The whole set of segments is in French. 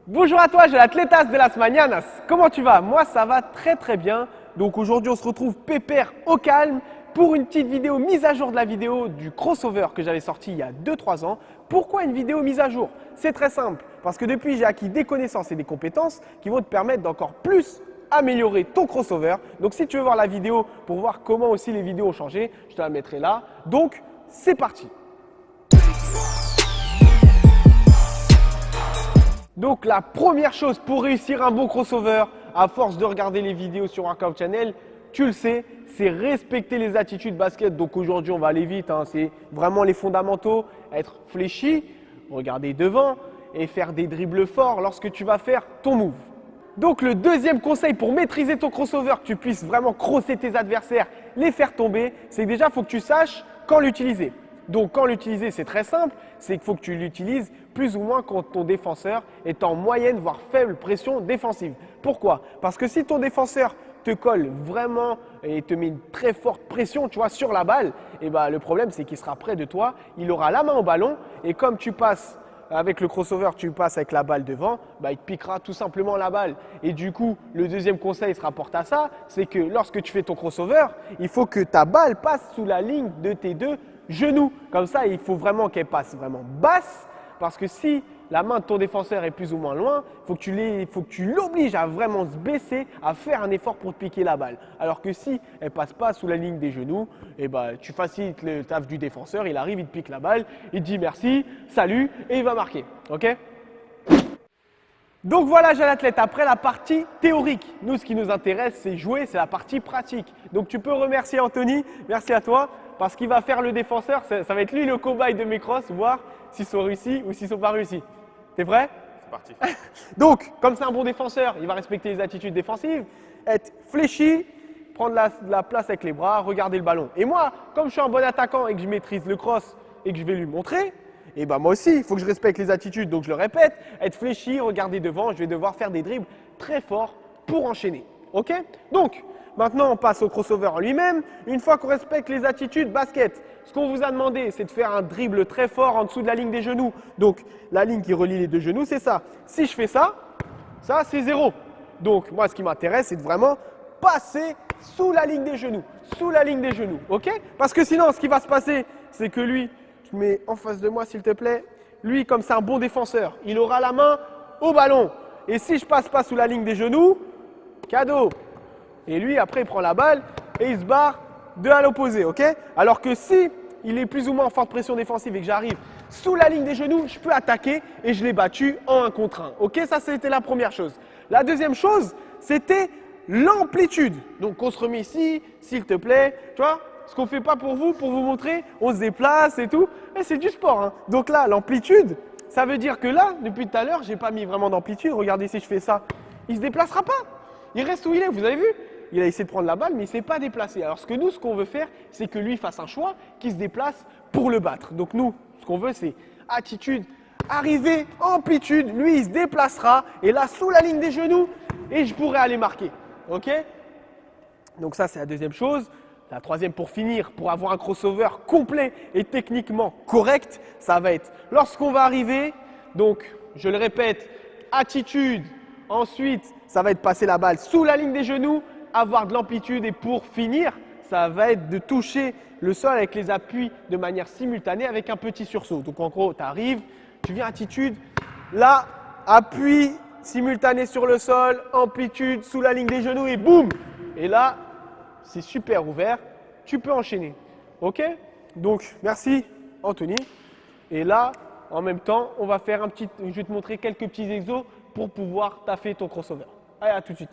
Bonjour à toi, j'ai l'Atletas de las Mañanas. Comment tu vas? Moi, ça va très très bien. Donc aujourd'hui, on se retrouve pépère au calme pour une petite vidéo mise à jour de la vidéo du crossover que j'avais sorti il y a 2-3 ans. Pourquoi une vidéo mise à jour? C'est très simple, parce que depuis, j'ai acquis des connaissances et des compétences qui vont te permettre d'encore plus améliorer ton crossover. Donc si tu veux voir la vidéo pour voir comment aussi les vidéos ont changé, je te la mettrai là. Donc, c'est parti. Donc la première chose pour réussir un bon crossover, à force de regarder les vidéos sur Workout Channel, tu le sais, c'est respecter les attitudes basket. Donc aujourd'hui, on va aller vite, hein. C'est vraiment les fondamentaux, être fléchi, regarder devant et faire des dribbles forts lorsque tu vas faire ton move. Donc le deuxième conseil pour maîtriser ton crossover, que tu puisses vraiment crosser tes adversaires, les faire tomber, c'est que déjà, il faut que tu saches quand l'utiliser. Donc quand l'utiliser, c'est très simple, c'est qu'il faut que tu l'utilises plus ou moins quand ton défenseur est en moyenne, voire faible pression défensive. Pourquoi? Parce que si ton défenseur te colle vraiment et te met une très forte pression, tu vois, sur la balle, et le problème, c'est qu'il sera près de toi, il aura la main au ballon et comme tu passes avec le crossover, tu passes avec la balle devant, il te piquera tout simplement la balle. Et du coup, le deuxième conseil se rapporte à ça, c'est que lorsque tu fais ton crossover, il faut que ta balle passe sous la ligne de tes deux genoux. Comme ça, il faut vraiment qu'elle passe vraiment basse, parce que si la main de ton défenseur est plus ou moins loin, il faut que tu l'obliges à vraiment se baisser, à faire un effort pour te piquer la balle. Alors que si elle ne passe pas sous la ligne des genoux, tu facilites le taf du défenseur, il arrive, il te pique la balle, il te dit merci, salut et il va marquer. Ok? Donc voilà, j'ai l'athlète. Après la partie théorique, nous, ce qui nous intéresse, c'est jouer, c'est la partie pratique. Donc tu peux remercier Anthony, merci à toi, parce qu'il va faire le défenseur. Ça va être lui le cobaye de mes crosses, voir s'ils sont réussis ou s'ils ne sont pas réussis. T'es prêt? C'est parti. Donc, comme c'est un bon défenseur, il va respecter les attitudes défensives, être fléchi, prendre la place avec les bras, regarder le ballon. Et moi, comme je suis un bon attaquant et que je maîtrise le cross et que je vais lui montrer, moi aussi, il faut que je respecte les attitudes. Donc, je le répète, être fléchi, regarder devant, je vais devoir faire des dribbles très forts pour enchaîner. Ok? Donc, maintenant, on passe au crossover en lui-même. Une fois qu'on respecte les attitudes basket, ce qu'on vous a demandé, c'est de faire un dribble très fort en dessous de la ligne des genoux. Donc, la ligne qui relie les deux genoux, c'est ça. Si je fais ça, ça, c'est 0. Donc, moi, ce qui m'intéresse, c'est de vraiment passer sous la ligne des genoux. Sous la ligne des genoux, ok? Parce que sinon, ce qui va se passer, c'est que lui, je mets en face de moi, s'il te plaît. Lui, comme c'est un bon défenseur, il aura la main au ballon. Et si je passe pas sous la ligne des genoux, cadeau. Et lui, après, il prend la balle et il se barre de à l'opposé, ok? Alors que si il est plus ou moins en forte pression défensive et que j'arrive sous la ligne des genoux, je peux attaquer et je l'ai battu en 1 contre 1. Ok, ça c'était la première chose. La deuxième chose, c'était l'amplitude. Donc on se remet ici, s'il te plaît, tu vois? Ce qu'on ne fait pas pour vous montrer, on se déplace et tout. Mais c'est du sport, hein. Donc là, l'amplitude, ça veut dire que là, depuis tout à l'heure, je n'ai pas mis vraiment d'amplitude. Regardez si je fais ça, il ne se déplacera pas. Il reste où il est, vous avez vu? Il a essayé de prendre la balle, mais il ne s'est pas déplacé. Alors ce qu'on veut faire, c'est que lui fasse un choix, qu'il se déplace pour le battre. Donc nous, ce qu'on veut, c'est attitude, arriver, amplitude. Lui, il se déplacera et là, sous la ligne des genoux, et je pourrai aller marquer. Ok? Donc ça, c'est la deuxième chose. La troisième, pour finir, pour avoir un crossover complet et techniquement correct, ça va être lorsqu'on va arriver, donc je le répète, attitude, ensuite, ça va être passer la balle sous la ligne des genoux, avoir de l'amplitude et pour finir, ça va être de toucher le sol avec les appuis de manière simultanée avec un petit sursaut. Donc en gros, tu arrives, tu viens attitude, là, appui simultané sur le sol, amplitude sous la ligne des genoux et boum! Et là, c'est super ouvert, tu peux enchaîner. Ok? Donc merci Anthony. Et là, en même temps, on va faire je vais te montrer quelques petits exos pour pouvoir taffer ton crossover. Allez, à tout de suite.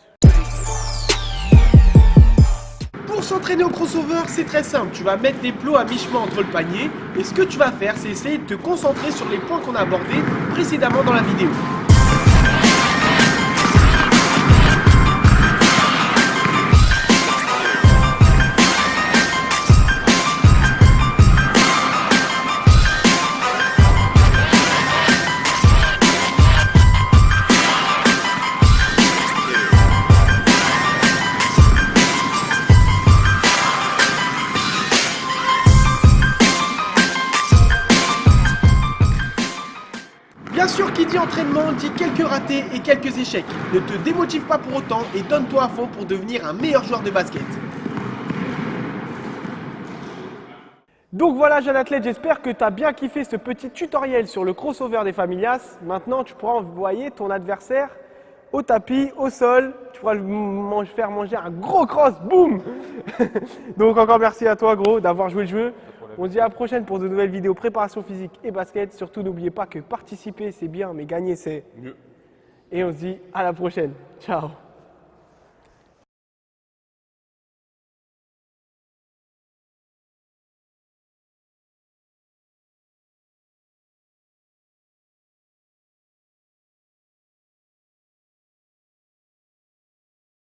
Pour s'entraîner au crossover, c'est très simple. Tu vas mettre des plots à mi-chemin entre le panier et ce que tu vas faire, c'est essayer de te concentrer sur les points qu'on a abordés précédemment dans la vidéo. entraînement dit quelques ratés et quelques échecs. Ne te démotive pas pour autant et donne-toi à fond pour devenir un meilleur joueur de basket. Donc voilà jeune athlète, j'espère que tu as bien kiffé ce petit tutoriel sur le crossover des familias. Maintenant tu pourras envoyer ton adversaire au tapis, au sol, tu pourras le faire manger un gros cross, boum. Donc encore merci à toi gros d'avoir joué le jeu. On se dit à la prochaine pour de nouvelles vidéos préparation physique et basket. Surtout n'oubliez pas que participer c'est bien mais gagner c'est mieux. Et on se dit à la prochaine, ciao.